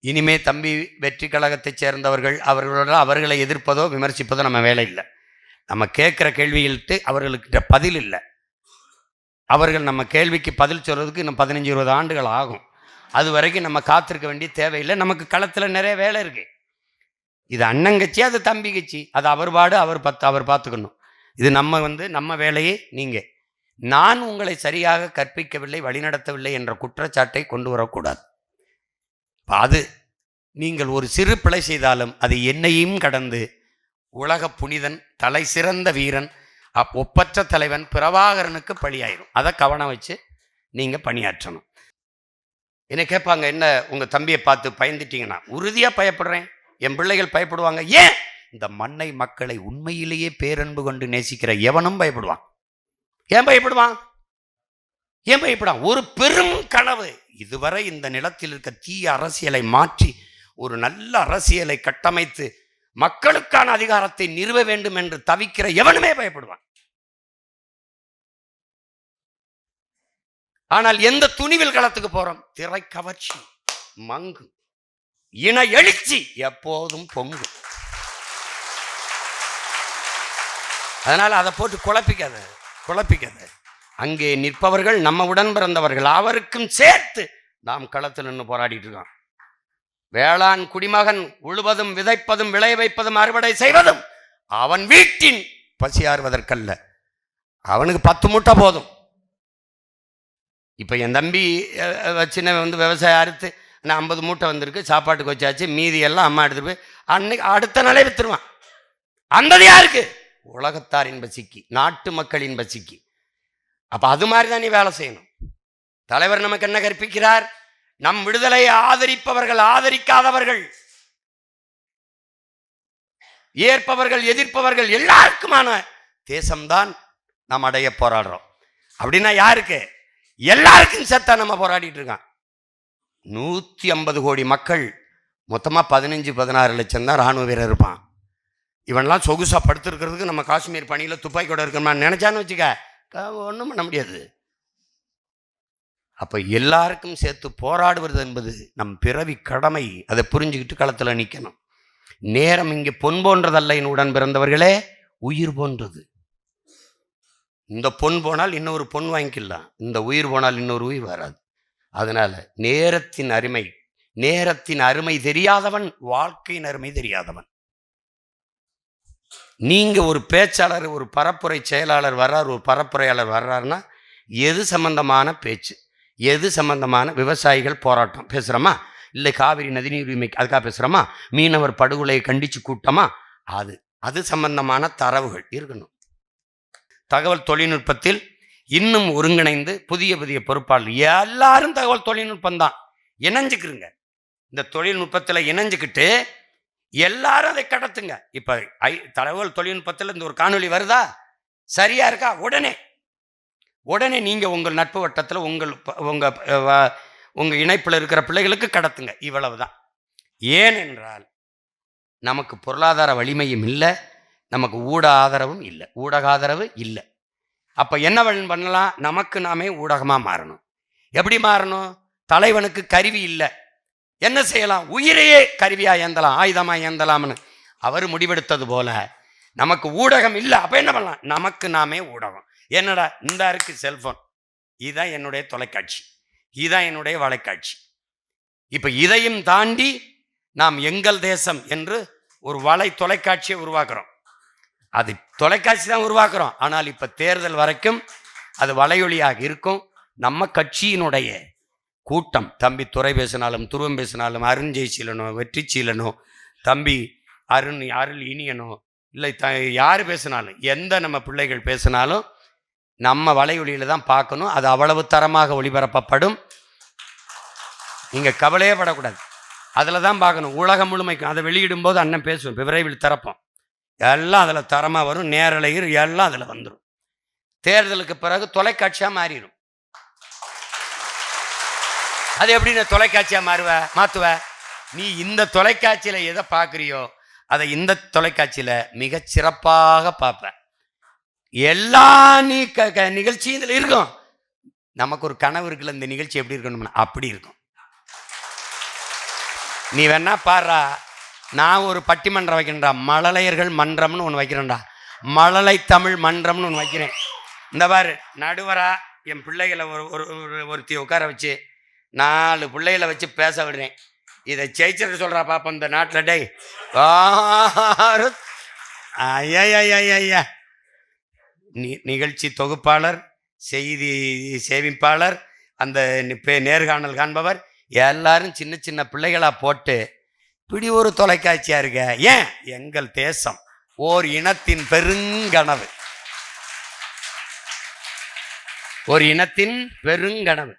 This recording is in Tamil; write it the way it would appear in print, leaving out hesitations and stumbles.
இனிமே தம்பி வெற்றி கழகத்தைச் சேர்ந்தவர்கள் அவர்களை எதிர்ப்பதோ விமர்சிப்பதோ நம்ம வேலை இல்லை. நம்ம கேட்குற கேள்விகள்ட்டு அவர்களுக்கிட்ட பதில் இல்லை. அவர்கள் நம்ம கேள்விக்கு பதில் சொல்கிறதுக்கு இன்னும் 15-20 ஆண்டுகள் ஆகும். அது வரைக்கும் நம்ம காத்திருக்க வேண்டிய தேவையில்லை. நமக்கு களத்தில் நிறைய வேலை இருக்குது. இது அண்ணங்கட்சி, அது தம்பி கட்சி, அது அவர் பாடு, அவர் பார்த்துக்கணும். இது நம்ம வேலையே. நீங்கள் நான் உங்களை சரியாக கற்பிக்கவில்லை, வழிநடத்தவில்லை என்ற குற்றச்சாட்டை கொண்டு வரக்கூடாது. அது நீங்கள் ஒரு சிறு பிழை செய்தாலும் அது என்னையும் கடந்து உலக புனிதன், தலை சிறந்த வீரன், ஒப்பற்ற தலைவன் பிரபாகரனுக்கு பழியாயிரும். அதை கவனம் வச்சு நீங்கள் பணியாற்றணும். என்ன கேட்பாங்க, என்ன உங்கள் தம்பியை பார்த்து பயந்துட்டீங்கன்னா? உறுதியாக பயப்படுறேன். என் பிள்ளைகள் பயப்படுவாங்க. ஏன்? இந்த மண்ணை மக்களை உண்மையிலேயே பேரன்பு கொண்டு நேசிக்கிற எவனும் பயப்படுவான். ஏன் பயப்படுவான்? ஒரு பெரும் கனவு. இதுவரை இந்த நிலத்தில் இருக்க தீய அரசியலை மாற்றி ஒரு நல்ல அரசியலை கட்டமைத்து மக்களுக்கான அதிகாரத்தை நிறுவ வேண்டும் என்று தவிக்கிற எவனுமே பயப்படுவான். ஆனால் எந்த துணிவில் களத்துக்கு போறோம்? திரை கவர்ச்சி மங்கு, இன எழுச்சி எப்போதும் பொங்கு. அதனால அதை போட்டு குழப்பிக்காத. அங்கே நிற்பவர்கள் நம்ம உடன் பிறந்தவர்கள், அவருக்கும் சேர்த்து நாம் களத்தில் நின்று போராடிட்டு இருக்கோம். வேளாண் குடிமகன் உழுவதும் விதைப்பதும் விளைய வைப்பதும் அறுவடை செய்வதும் அவன் வீட்டின் பசியாறுவதற்கல்ல. அவனுக்கு 10 மூட்டை போதும். இப்போ என் தம்பி சின்ன விவசாயம் அறுத்து நான் 50 மூட்டை வந்திருக்கு, சாப்பாட்டுக்கு வச்சாச்சு, மீதி எல்லாம் அம்மா எடுத்துட்டு போய் அன்னைக்கு அடுத்த நாளே வித்துருவான். அந்த யாருக்கு? உலகத்தாரின் பசிக்கு, நாட்டு மக்களின் பசிக்கு. அப்போ அது மாதிரி தான் நீ வேலை செய்யணும். தலைவர் நமக்கு என்ன கற்பிக்கிறார்? நம் விடுதலையை ஆதரிப்பவர்கள், ஆதரிக்காதவர்கள், ஏற்பவர்கள், எதிர்ப்பவர்கள் எல்லாருக்குமான தேசம்தான் நாம் அடைய போராடுறோம். அப்படின்னா யாருக்கு? எல்லாருக்கும் சேர்த்தா நம்ம போராடிட்டு இருக்கான். 150 கோடி மக்கள், மொத்தமாக 15-16 லட்சம் தான் இராணுவ வீரர் இருப்பான். இவன்லாம் சொகுசா படுத்துருக்கிறதுக்கு நம்ம காஷ்மீர் பணியில் துப்பாக்கியோட இருக்கணுமா நினைச்சான்னு வச்சுக்க, ஒன்றும் பண்ண முடியாது. அப்போ எல்லாருக்கும் சேர்த்து போராடுவது என்பது நம் பிறவி கடமை. அதை புரிஞ்சுக்கிட்டு களத்தில் நிற்கணும். நேரம் இங்கே பொன் போன்றதல்ல என் உடன் பிறந்தவர்களே, உயிர் போன்றது. இந்த பொன் போனால் இன்னொரு பொன் வாங்கிக்கலாம், இந்த உயிர் போனால் இன்னொரு உயிர் வராது. அதனால நேரத்தின் அருமை தெரியாதவன் வாழ்க்கையின் அருமை தெரியாதவன். நீங்க ஒரு பேச்சாளர், ஒரு பரப்புரை செயலாளர் வர்றார், ஒரு பரப்புரையாளர் வர்றாருன்னா எது சம்பந்தமான பேச்சு, எது சம்பந்தமான விவசாயிகள் போராட்டம் பேசுகிறோமா, இல்லை காவிரி நதிநீர் உரிமைக்கு அதுக்காக பேசுகிறோமா, மீனவர் படுகொலையை கண்டித்து கூட்டமா, அது சம்பந்தமான தரவுகள் இருக்கணும். தகவல் தொழில்நுட்பத்தில் இன்னும் ஒருங்கிணைந்து புதிய புதிய பொறுப்பாளர் எல்லாரும் தகவல் தொழில்நுட்பம் தான் இணைஞ்சுக்கிறங்க. இந்த தொழில்நுட்பத்தில் இணைஞ்சுக்கிட்டு எல்லாரும் அதை கடத்துங்க. இப்போ தகவல் தொழில்நுட்பத்தில் இந்த ஒரு காணொலி வருதா, சரியா இருக்கா, உடனே நீங்கள் உங்கள் நட்பு வட்டத்தில் உங்கள் இணைப்பில் இருக்கிற பிள்ளைகளுக்கு கடத்துங்க. இவ்வளவுதான். ஏனென்றால் நமக்கு பொருளாதார வலிமையும் இல்லை, நமக்கு ஊடக ஆதரவு இல்லை. அப்போ என்ன பண்ணலாம்? நமக்கு நாமே ஊடகமாக மாறணும். எப்படி மாறணும்? தலைவனுக்கு கருவி இல்லை, என்ன செய்யலாம்? உயிரையே கருவியாக ஏந்தலாம், ஆயுதமாக ஏந்தலாம்னு அவர் முடிவெடுத்தது போல நமக்கு ஊடகம் இல்லை. அப்போ என்ன பண்ணலாம்? நமக்கு நாமே ஊடகம். என்னடா இந்த இருக்கு செல்போன், இதுதான் என்னுடைய தொலைக்காட்சி, இதுதான் என்னுடைய வலைக்காட்சி. இப்போ இதையும் தாண்டி நாம் எங்கள் தேசம் என்று ஒரு வலை தொலைக்காட்சியை உருவாக்குறோம். அது தொலைக்காட்சி தான் உருவாக்குறோம். ஆனால் இப்போ தேர்தல் வரைக்கும் அது வலையொலியாக இருக்கும். நம்ம கட்சியினுடைய கூட்டம், தம்பி துரை பேசினாலும், துருவம் பேசினாலும், அருண் ஜெயசீலனோ, வெற்றி சீலனோ, தம்பி அருள் இனியனோ, இல்லை யார் பேசினாலும், எந்த நம்ம பிள்ளைகள் பேசினாலும் நம்ம வலையொலியில் தான் பார்க்கணும். அது அவ்வளவு தரமாக ஒளிபரப்பப்படும். நீங்கள் கவலையே படக்கூடாது, அதில் தான் பார்க்கணும். உலகம் முழுமைக்கும் அதை வெளியிடும்போது அண்ணன் பேசுவோம், விரைவில் திறப்போம். எல்லாம் அதில் தரமாக வரும், நேரலையில் எல்லாம் அதில் வந்துடும். தேர்தலுக்கு பிறகு தொலைக்காட்சியாக மாறிடும். அது எப்படி நான் தொலைக்காட்சியாக மாற்றுவ? நீ இந்த தொலைக்காட்சியில் எதை பார்க்குறியோ அதை இந்த தொலைக்காட்சியில் மிகச் சிறப்பாக பார்ப்ப. எல்லா நிகழ்ச்சி இதில் இருக்கும். நமக்கு ஒரு கனவு இருக்குல்ல, இந்த நிகழ்ச்சி எப்படி இருக்கணும்னா அப்படி இருக்கும். நீ வேணா பாடுறா, நான் ஒரு பட்டிமன்றம் வைக்கிறேன்டா, மழலையர்கள் மன்றம்னு ஒன்று வைக்கிறேன்டா, மழலை தமிழ் மன்றம்னு ஒன்று வைக்கிறேன். இந்த பாரு, நடுவரா என் பிள்ளைகளை ஒருத்தி உட்கார வச்சு 4 பிள்ளைகளை வச்சு பேச விடுறேன். இதை ஜெயிச்சிட்டு சொல்கிறா பாப்பா இந்த நாட்டில். டேய் ஐயா, நிகழ்ச்சி தொகுப்பாளர், செய்தி சேமிப்பாளர், அந்த நேர்காணல் காண்பவர் எல்லாரும் சின்ன சின்ன பிள்ளைகளா போட்டு இப்படி ஒரு தொலைக்காட்சியா இருக்க. ஏன்? எங்கள் தேசம் ஓர் இனத்தின் பெருங்கனவு, ஒரு இனத்தின் பெருங்கனவு.